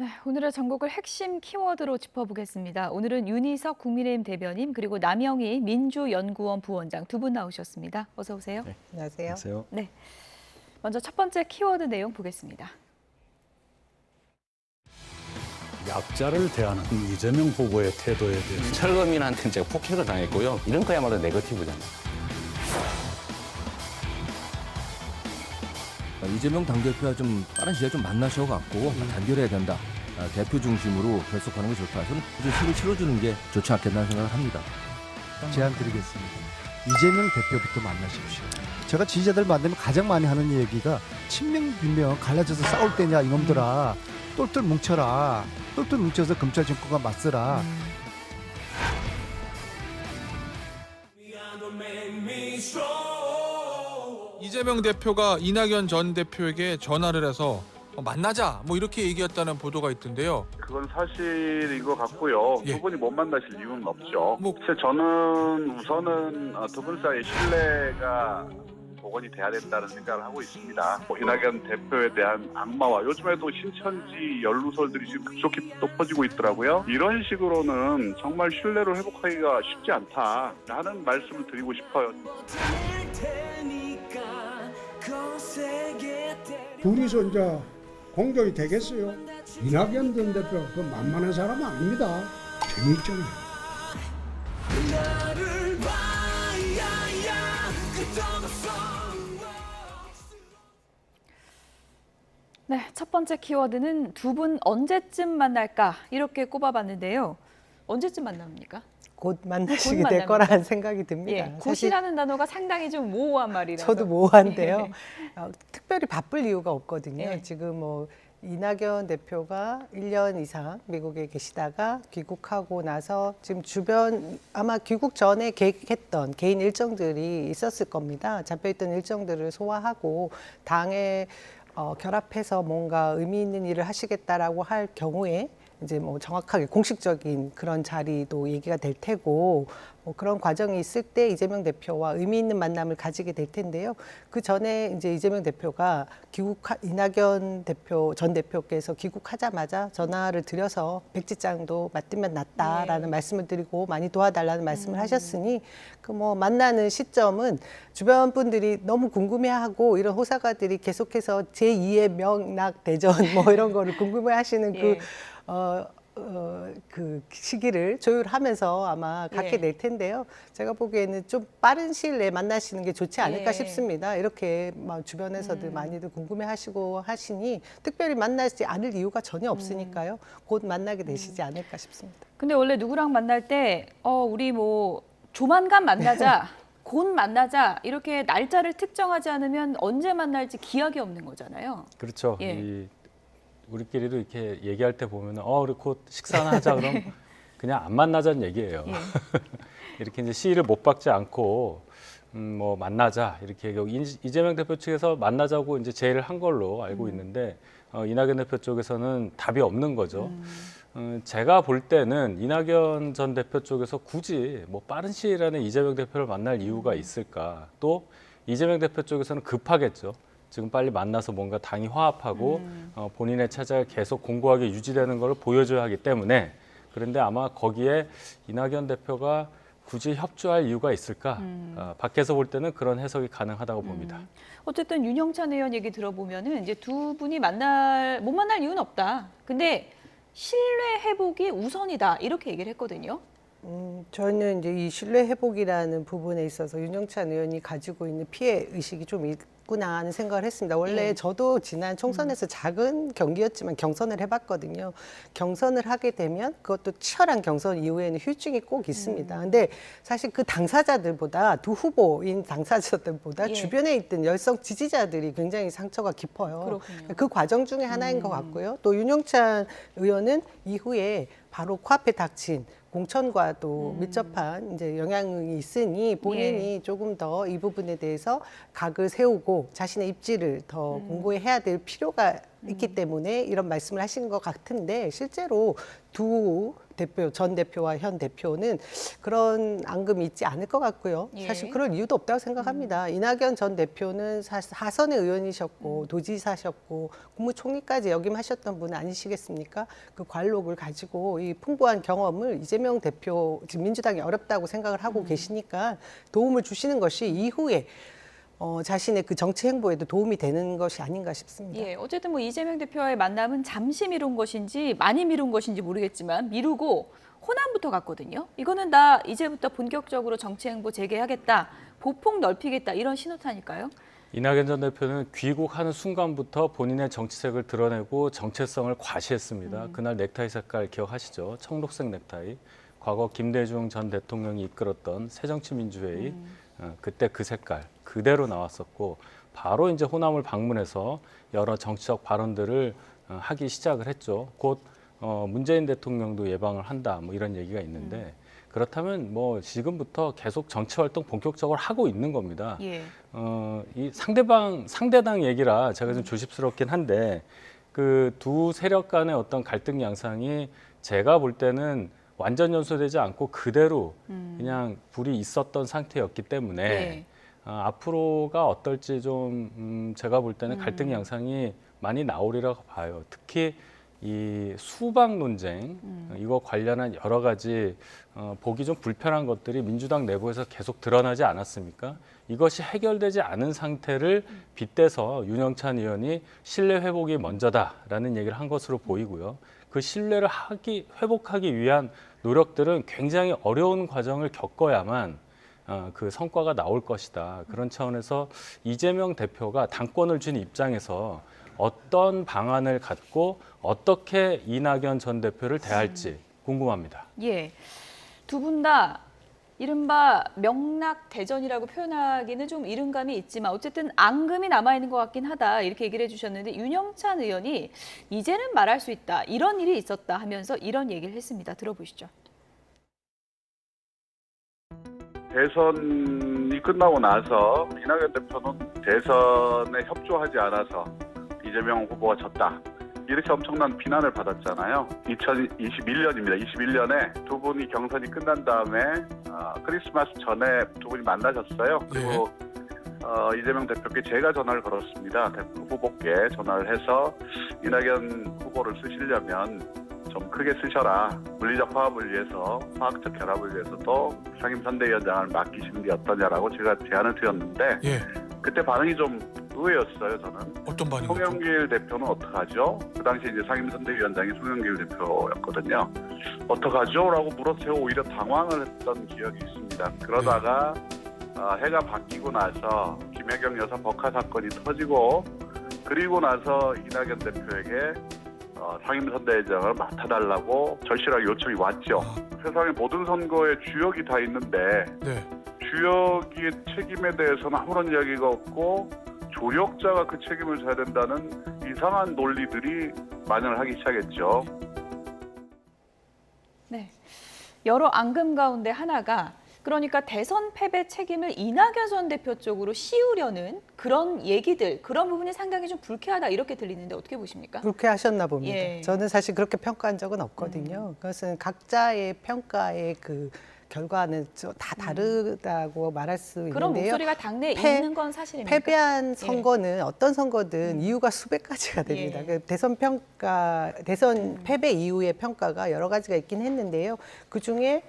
네, 오늘의 전국을 핵심 키워드로 짚어보겠습니다. 오늘은 윤희석 국민의힘 대변인 그리고 남영희 민주연구원 부원장 두 분 나오셨습니다. 어서 오세요. 네. 안녕하세요. 안녕하세요. 네, 먼저 첫 번째 키워드 내용 보겠습니다. 약자를 대하는 이재명 후보의 태도에 대해서 철거민한테는 제가 폭행을 당했고요. 이런 거야말로 네거티브잖아요. 이재명 당대표와 좀 빠른 시일에 좀 만나셔갖고 단결해야 된다. 대표 중심으로 결속하는 게 좋다. 저는 힘을 실어주는 게 좋지 않겠나 생각을 합니다. 제안 드리겠습니다. 이재명 대표부터 만나십시오. 제가 지지자들 만나면 가장 많이 하는 얘기가 친명 비명 갈라져서 싸울 때냐 이놈들아. 똘똘 뭉쳐라. 똘똘 뭉쳐서 검찰 정권과 맞서라. 이재명 대표가 이낙연 전 대표에게 전화를 해서 만나자 뭐 이렇게 얘기했다는 보도가 있던데요. 그건 사실인 것 같고요. 예. 두 분이 못 만나실 이유는 없죠. 뭐- 사실 저는 우선은 두 분 사이의 신뢰가 복원이 돼야 된다는 생각을 하고 있습니다. 이낙연 대표에 대한 악마와 요즘에도 신천지 연루설들이 지금 급속히 또 퍼지고 있더라고요. 이런 식으로는 정말 신뢰를 회복하기가 쉽지 않다라는 말씀을 드리고 싶어요. 둘이서 이제 공적이 되겠어요? 이낙연 전 대표 그 만만한 사람 아닙니다. 재미있잖아요. 네, 첫 번째 키워드는 두 분 언제쯤 만날까 이렇게 꼽아봤는데요. 언제쯤 만납니까? 곧 만나시게 곧 될 만납니다. 거라는 생각이 듭니다. 예, 곧이라는 단어가 상당히 좀 모호한 말이라서. 저도 모호한데요. 예. 특별히 바쁠 이유가 없거든요. 예. 지금 뭐 이낙연 대표가 1년 이상 미국에 계시다가 귀국하고 나서 지금 주변 아마 귀국 전에 계획했던 개인 일정들이 있었을 겁니다. 잡혀있던 일정들을 소화하고 당에 결합해서 뭔가 의미 있는 일을 하시겠다라고 할 경우에 이제 뭐 정확하게 공식적인 그런 자리도 얘기가 될 테고 뭐 그런 과정이 있을 때 이재명 대표와 의미 있는 만남을 가지게 될 텐데요. 그 전에 이제 이재명 대표가 이낙연 대표 전 대표께서 귀국하자마자 전화를 드려서 백지장도 맞으면 낫다라는 말씀을 드리고 많이 도와달라는 말씀을 하셨으니 그 뭐 만나는 시점은 주변 분들이 너무 궁금해하고 이런 호사가들이 계속해서 제2의 명락 대전 뭐 이런 거를 궁금해하시는 예. 그 시기를 조율하면서 아마 갖게 될 텐데요. 제가 보기에는 좀 빠른 시일 내에 만나시는 게 좋지 않을까 예. 싶습니다. 이렇게 막 주변에서들 많이들 궁금해하시고 하시니 특별히 만나지 않을 이유가 전혀 없으니까요. 곧 만나게 되시지 않을까 싶습니다. 근데 원래 누구랑 만날 때 우리 뭐 조만간 만나자, 곧 만나자 이렇게 날짜를 특정하지 않으면 언제 만날지 기약이 없는 거잖아요. 그렇죠. 예. 우리끼리도 이렇게 얘기할 때 보면 우리 곧 식사나 하자 그럼 그냥 안 만나자는 얘기예요. 예. 이렇게 이제 시일을 못 박지 않고 뭐 만나자 이렇게 얘기하고 이재명 대표 측에서 만나자고 이제 제의를 한 걸로 알고 있는데 이낙연 대표 쪽에서는 답이 없는 거죠. 제가 볼 때는 이낙연 전 대표 쪽에서 굳이 뭐 빠른 시일 안에 이재명 대표를 만날 이유가 있을까? 또 이재명 대표 쪽에서는 급하겠죠. 지금 빨리 만나서 뭔가 당이 화합하고 본인의 체제가 계속 공고하게 유지되는 걸 보여줘야 하기 때문에 그런데 아마 거기에 이낙연 대표가 굳이 협조할 이유가 있을까? 밖에서 볼 때는 그런 해석이 가능하다고 봅니다. 어쨌든 윤영찬 의원 얘기 들어보면은 이제 두 분이 못 만날 이유는 없다. 근데 신뢰 회복이 우선이다 이렇게 얘기를 했거든요. 저는 이제 이 신뢰 회복이라는 부분에 있어서 윤영찬 의원이 가지고 있는 피해 의식이 좀 있구나 하는 생각을 했습니다. 원래 예. 저도 지난 총선에서 작은 경기였지만 경선을 해봤거든요. 경선을 하게 되면 그것도 치열한 경선 이후에는 후유증이 꼭 있습니다. 근데 사실 그 당사자들보다 두 후보인 당사자들보다 예. 주변에 있던 열성 지지자들이 굉장히 상처가 깊어요. 그렇군요. 그 과정 중에 하나인 것 같고요. 또 윤영찬 의원은 이후에 바로 코앞에 닥친 공천과도 밀접한 이제 영향이 있으니 본인이 조금 더 이 부분에 대해서 각을 세우고 자신의 입지를 더 공고히 해야 될 필요가 있기 때문에 이런 말씀을 하신 것 같은데 실제로 두 대표, 전 대표와 현 대표는 그런 앙금이 있지 않을 것 같고요. 예. 사실 그럴 이유도 없다고 생각합니다. 이낙연 전 대표는 사실 하선의 의원이셨고 도지사셨고 국무총리까지 역임하셨던 분 아니시겠습니까? 그 관록을 가지고 이 풍부한 경험을 이재명 대표, 지금 민주당이 어렵다고 생각을 하고 계시니까 도움을 주시는 것이 이후에 자신의 그 정치 행보에도 도움이 되는 것이 아닌가 싶습니다. 예, 어쨌든 뭐 이재명 대표와의 만남은 잠시 미룬 것인지 많이 미룬 것인지 모르겠지만 미루고 호남부터 갔거든요. 이거는 나 이제부터 본격적으로 정치 행보 재개하겠다, 보폭 넓히겠다 이런 신호탄일까요? 이낙연 전 대표는 귀국하는 순간부터 본인의 정치색을 드러내고 정체성을 과시했습니다. 그날 넥타이 색깔 기억하시죠? 청록색 넥타이. 과거 김대중 전 대통령이 이끌었던 새정치민주회의 그때 그 색깔 그대로 나왔었고 바로 이제 호남을 방문해서 여러 정치적 발언들을 하기 시작을 했죠. 곧 문재인 대통령도 예방을 한다 뭐 이런 얘기가 있는데 그렇다면 뭐 지금부터 계속 정치 활동 본격적으로 하고 있는 겁니다. 예. 이 상대당 얘기라 제가 좀 조심스럽긴 한데 그 두 세력 간의 어떤 갈등 양상이 제가 볼 때는 완전 연소되지 않고 그대로 그냥 불이 있었던 상태였기 때문에 예. 앞으로가 어떨지 좀 제가 볼 때는 갈등 양상이 많이 나오리라고 봐요. 특히 이 수박 논쟁 이거 관련한 여러 가지 보기 좀 불편한 것들이 민주당 내부에서 계속 드러나지 않았습니까? 이것이 해결되지 않은 상태를 빗대서 윤영찬 의원이 신뢰 회복이 먼저다라는 얘기를 한 것으로 보이고요. 그 신뢰를 회복하기 위한 노력들은 굉장히 어려운 과정을 겪어야만 그 성과가 나올 것이다. 그런 차원에서 이재명 대표가 당권을 쥔 입장에서 어떤 방안을 갖고 어떻게 이낙연 전 대표를 대할지 궁금합니다. 예, 두 분 다 이른바 명락대전이라고 표현하기는 좀 이른감이 있지만 어쨌든 앙금이 남아있는 것 같긴 하다 이렇게 얘기를 해주셨는데 윤영찬 의원이 이제는 말할 수 있다 이런 일이 있었다 하면서 이런 얘기를 했습니다. 들어보시죠. 대선이 끝나고 나서 이낙연 대표는 대선에 협조하지 않아서 이재명 후보가 졌다. 이렇게 엄청난 비난을 받았잖아요. 2021년입니다. 21년에 두 분이 경선이 끝난 다음에 크리스마스 전에 두 분이 만나셨어요. 그리고 이재명 대표께 제가 전화를 걸었습니다. 대표 후보께 전화를 해서 이낙연 후보를 쓰시려면 좀 크게 쓰셔라. 물리적 화합을 위해서, 화학적 결합을 위해서 또 상임선대위원장을 맡기시는 게 어떠냐라고 제가 제안을 드렸는데 예. 그때 반응이 좀 의외였어요. 저는. 어떤 반응이죠? 송영길 대표는 어떡하죠? 그 당시 이제 상임선대위원장이 송영길 대표였거든요. 어떡하죠? 라고 물어서 오히려 당황을 했던 기억이 있습니다. 그러다가 해가 바뀌고 나서 김혜경 여사 법화 사건이 터지고 그리고 나서 이낙연 대표에게 상임선대위원장을 맡아달라고 절실하게 요청이 왔죠. 세상의 모든 선거에 주역이 다 있는데 네. 주역의 책임에 대해서는 아무런 이야기가 없고 조력자가 그 책임을 져야 된다는 이상한 논리들이 만연을 하기 시작했죠. 네, 여러 앙금 가운데 하나가 그러니까 대선 패배 책임을 이낙연 전 대표 쪽으로 씌우려는 그런 얘기들, 그런 부분이 상당히 좀 불쾌하다 이렇게 들리는데 어떻게 보십니까? 불쾌하셨나 봅니다. 예. 저는 사실 그렇게 평가한 적은 없거든요. 그것은 각자의 평가의 그 결과는 다 다르다고 말할 수 그런 있는데요. 목소리가 당내에 있는 건 사실입니까? 패배한 선거는 어떤 선거든 이유가 수백 가지가 됩니다. 예. 그 대선 패배 이후의 평가가 여러 가지가 있긴 했는데요. 그 중에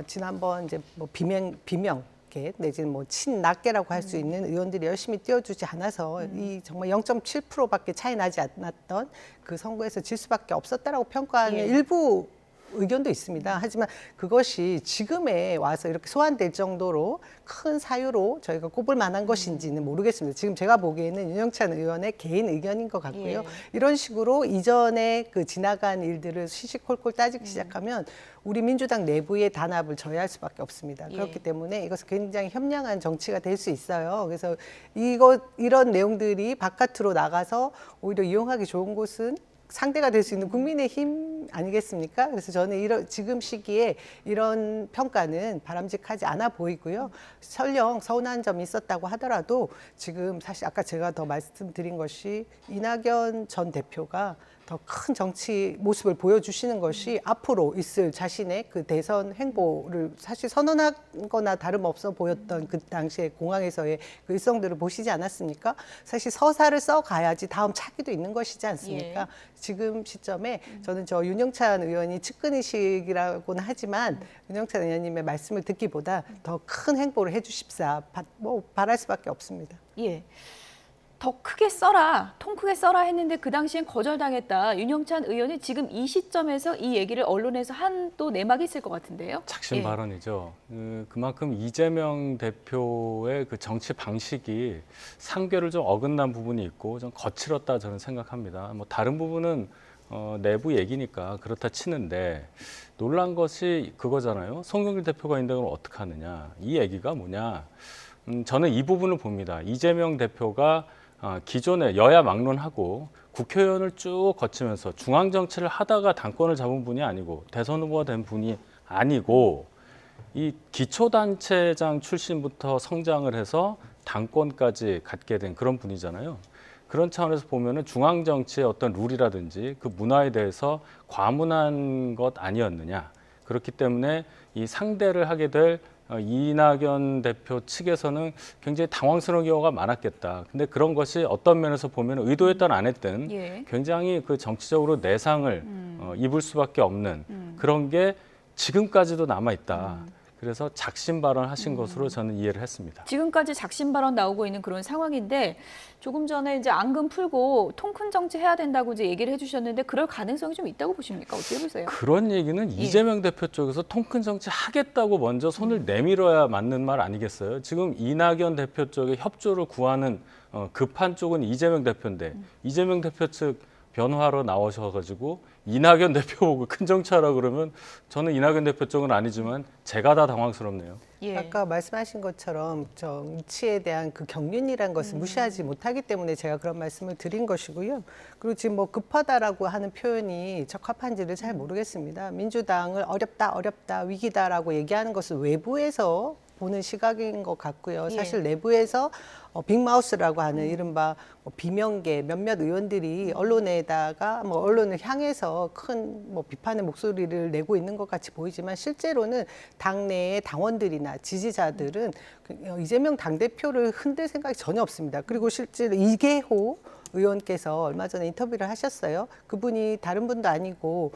지난번 이제 뭐 비명계 내지는 뭐 친낙계라고 할 수 있는 의원들이 열심히 뛰어주지 않아서 이 정말 0.7%밖에 차이 나지 않았던 그 선거에서 질 수밖에 없었다라고 평가하는 예. 일부 의견도 있습니다. 하지만 그것이 지금에 와서 이렇게 소환될 정도로 큰 사유로 저희가 꼽을 만한 것인지는 모르겠습니다. 지금 제가 보기에는 윤영찬 의원의 개인 의견인 것 같고요. 예. 이런 식으로 이전에 그 지나간 일들을 시시콜콜 따지기 시작하면 우리 민주당 내부의 단합을 저해할 수밖에 없습니다. 예. 그렇기 때문에 이것은 굉장히 현명한 정치가 될 수 있어요. 그래서 이런 내용들이 바깥으로 나가서 오히려 이용하기 좋은 곳은 상대가 될 수 있는 국민의힘 아니겠습니까? 그래서 저는 지금 시기에 이런 평가는 바람직하지 않아 보이고요. 설령 서운한 점이 있었다고 하더라도 지금 사실 아까 제가 더 말씀드린 것이 이낙연 전 대표가 더 큰 정치 모습을 보여주시는 것이 앞으로 있을 자신의 그 대선 행보를 사실 선언하거나 다름없어 보였던 그 당시에 공항에서의 그 일성들을 보시지 않았습니까? 사실 서사를 써가야지 다음 차기도 있는 것이지 않습니까? 예. 지금 시점에 저는 저 윤영찬 의원이 측근의식이라고는 하지만 윤영찬 의원님의 말씀을 듣기보다 더 큰 행보를 해주십사 바랄 수밖에 없습니다. 예. 더 크게 써라, 통 크게 써라 했는데 그 당시엔 거절당했다. 윤영찬 의원이 지금 이 시점에서 이 얘기를 언론에서 한 또 내막이 있을 것 같은데요. 작심 예. 발언이죠. 그만큼 이재명 대표의 그 정치 방식이 상궤를 좀 어긋난 부분이 있고 좀 거칠었다 저는 생각합니다. 뭐 다른 부분은 내부 얘기니까 그렇다 치는데 놀란 것이 그거잖아요. 송영길 대표가 있는 걸 어떻게 하느냐. 이 얘기가 뭐냐. 저는 이 부분을 봅니다. 이재명 대표가 기존에 여야 막론하고 국회의원을 쭉 거치면서 중앙 정치를 하다가 당권을 잡은 분이 아니고 대선 후보가 된 분이 아니고 이 기초단체장 출신부터 성장을 해서 당권까지 갖게 된 그런 분이잖아요. 그런 차원에서 보면은 중앙 정치의 어떤 룰이라든지 그 문화에 대해서 과문한 것 아니었느냐. 그렇기 때문에 이 상대를 하게 될 이낙연 대표 측에서는 굉장히 당황스러운 경우가 많았겠다. 근데 그런 것이 어떤 면에서 보면 의도했든 안 했든 예. 굉장히 그 정치적으로 내상을 입을 수밖에 없는 그런 게 지금까지도 남아 있다. 그래서 작심 발언하신 것으로 저는 이해를 했습니다. 지금까지 작심 발언 나오고 있는 그런 상황인데 조금 전에 이제 앙금 풀고 통 큰 정치 해야 된다고 이제 얘기를 해주셨는데 그럴 가능성이 좀 있다고 보십니까? 어떻게 보세요? 그런 얘기는 이재명 대표 쪽에서 통 큰 정치 하겠다고 먼저 손을 내밀어야 맞는 말 아니겠어요? 지금 이낙연 대표 쪽에 협조를 구하는 급한 쪽은 이재명 대표인데 이재명 대표 측 변호하러 나오셔가지고 이낙연 대표 보고 큰 정치하라 그러면 저는 이낙연 대표 쪽은 아니지만 제가 다 당황스럽네요. 예. 아까 말씀하신 것처럼 정치에 대한 그 경륜이란 것을 무시하지 못하기 때문에 제가 그런 말씀을 드린 것이고요. 그리고 지금 뭐 급하다라고 하는 표현이 적합한지를 잘 모르겠습니다. 민주당을 어렵다, 위기다라고 얘기하는 것은 외부에서 보는 시각인 것 같고요. 사실 내부에서 빅마우스라고 하는 이른바 비명계 몇몇 의원들이 언론에다가 언론을 향해서 큰 비판의 목소리를 내고 있는 것 같이 보이지만 실제로는 당내의 당원들이나 지지자들은 이재명 당대표를 흔들 생각이 전혀 없습니다. 그리고 실제로 이계호 의원께서 얼마 전에 인터뷰를 하셨어요. 그분이 다른 분도 아니고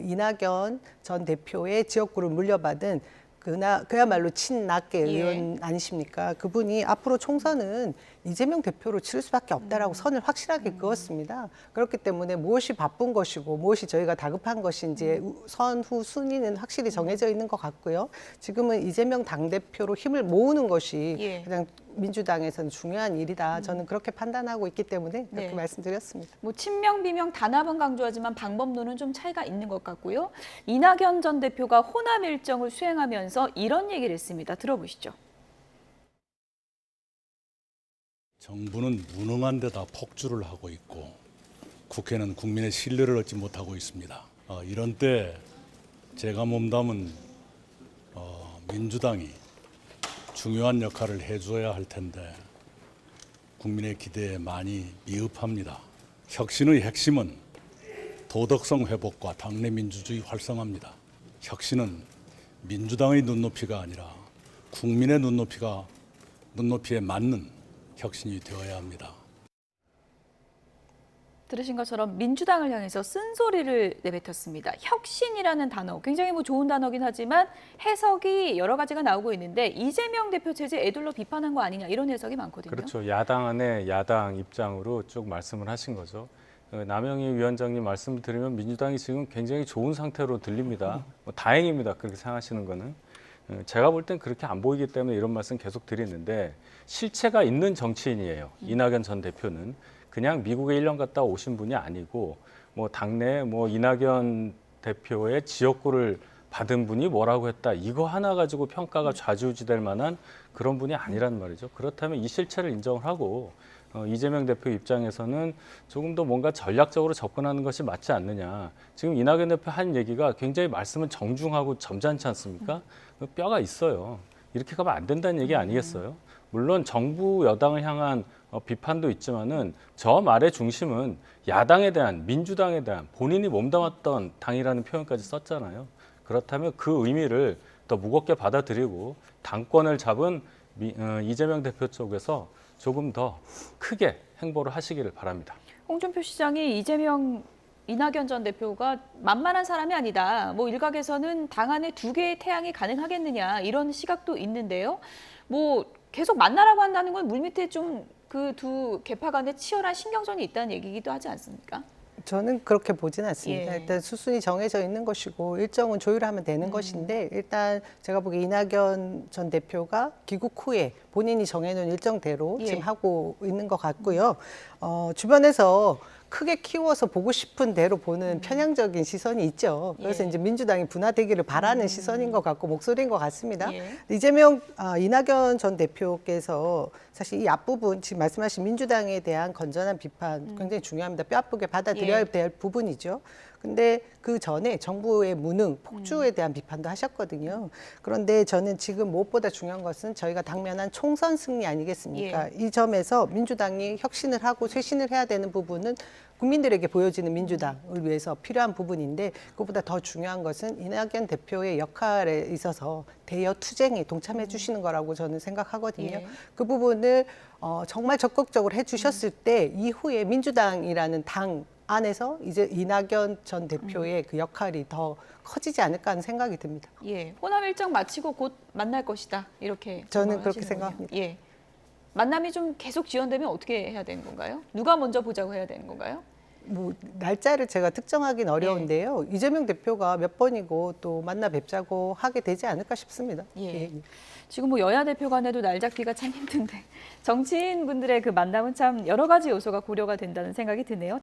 이낙연 전 대표의 지역구를 물려받은 그야말로 친낙계 의원 아니십니까? 그분이 앞으로 총선은 이재명 대표로 치를 수밖에 없다라고 선을 확실하게 그었습니다. 그렇기 때문에 무엇이 바쁜 것이고 무엇이 저희가 다급한 것인지 선후 순위는 확실히 정해져 있는 것 같고요. 지금은 이재명 당대표로 힘을 모으는 것이 가장 민주당에서는 중요한 일이다. 저는 그렇게 판단하고 있기 때문에 그렇게 말씀드렸습니다. 뭐 친명 비명 단합은 강조하지만 방법론은 좀 차이가 있는 것 같고요. 이낙연 전 대표가 호남 일정을 수행하면서 이런 얘기를 했습니다. 들어보시죠. 정부는 무능한 데다 폭주를 하고 있고 국회는 국민의 신뢰를 얻지 못하고 있습니다. 이런 때 제가 몸담은 민주당이 중요한 역할을 해줘야 할 텐데 국민의 기대에 많이 미흡합니다. 혁신의 핵심은 도덕성 회복과 당내 민주주의 활성화입니다. 혁신은 민주당의 눈높이가 아니라 국민의 눈높이에 맞는 혁신이 되어야 합니다. 들으신 것처럼 민주당을 향해서 쓴소리를 내뱉었습니다. 혁신이라는 단어, 굉장히 좋은 단어긴 하지만 해석이 여러 가지가 나오고 있는데 이재명 대표 체제 애둘러 비판한 거 아니냐 이런 해석이 많거든요. 그렇죠. 야당 안에 야당 입장으로 쭉 말씀을 하신 거죠. 남영희 위원장님 말씀을 들으면 민주당이 지금 굉장히 좋은 상태로 들립니다. 다행입니다. 그렇게 생각하시는 거는. 제가 볼 땐 그렇게 안 보이기 때문에 이런 말씀 계속 드리는데 실체가 있는 정치인이에요. 이낙연 전 대표는. 그냥 미국에 1년 갔다 오신 분이 아니고 당내 이낙연 대표의 지역구를 받은 분이 뭐라고 했다. 이거 하나 가지고 평가가 좌지우지될 만한 그런 분이 아니란 말이죠. 그렇다면 이 실체를 인정을 하고 이재명 대표 입장에서는 조금 더 뭔가 전략적으로 접근하는 것이 맞지 않느냐. 지금 이낙연 대표 한 얘기가 굉장히 말씀은 정중하고 점잖지 않습니까? 뼈가 있어요. 이렇게 가면 안 된다는 얘기 아니겠어요? 물론 정부 여당을 향한 비판도 있지만은 저 말의 중심은 야당에 대한, 민주당에 대한 본인이 몸담았던 당이라는 표현까지 썼잖아요. 그렇다면 그 의미를 더 무겁게 받아들이고 당권을 잡은 이재명 대표 쪽에서 조금 더 크게 행보를 하시기를 바랍니다. 홍준표 시장이 이낙연 전 대표가 만만한 사람이 아니다. 뭐 일각에서는 당 안에 2개의 태양이 가능하겠느냐 이런 시각도 있는데요. 뭐 계속 만나라고 한다는 건 물밑에 좀 그 두 계파 간에 치열한 신경전이 있다는 얘기이기도 하지 않습니까? 저는 그렇게 보진 않습니다. 예. 일단 수순이 정해져 있는 것이고 일정은 조율하면 되는 것인데 일단 제가 보기에 이낙연 전 대표가 귀국 후에 본인이 정해놓은 일정대로 예. 지금 하고 있는 것 같고요. 주변에서 크게 키워서 보고 싶은 대로 보는 편향적인 시선이 있죠. 그래서 예. 이제 민주당이 분화되기를 바라는 시선인 것 같고 목소리인 것 같습니다. 예. 이낙연 전 대표께서 사실 이 앞부분 지금 말씀하신 민주당에 대한 건전한 비판 굉장히 중요합니다. 뼈 아프게 받아들여야 예. 될 부분이죠. 근데 그 전에 정부의 무능, 폭주에 대한 비판도 하셨거든요. 그런데 저는 지금 무엇보다 중요한 것은 저희가 당면한 총선 승리 아니겠습니까? 이 점에서 민주당이 혁신을 하고 쇄신을 해야 되는 부분은 국민들에게 보여지는 민주당을 위해서 필요한 부분인데 그것보다 더 중요한 것은 이낙연 대표의 역할에 있어서 대여 투쟁에 동참해 주시는 거라고 저는 생각하거든요. 예. 그 부분을 정말 적극적으로 해 주셨을 때 이후에 민주당이라는 당 안에서 이제 이낙연 전 대표의 그 역할이 더 커지지 않을까 하는 생각이 듭니다. 예, 호남 일정 마치고 곧 만날 것이다. 이렇게 저는 그렇게 하시는군요. 생각합니다. 예. 만남이 좀 계속 지연되면 어떻게 해야 되는 건가요? 누가 먼저 보자고 해야 되는 건가요? 뭐 날짜를 제가 특정하기는 어려운데요. 이재명 대표가 몇 번이고 또 만나 뵙자고 하게 되지 않을까 싶습니다. 예. 지금 뭐 여야 대표 간에도 날 잡기가 참 힘든데 정치인분들의 그 만남은 참 여러 가지 요소가 고려가 된다는 생각이 드네요.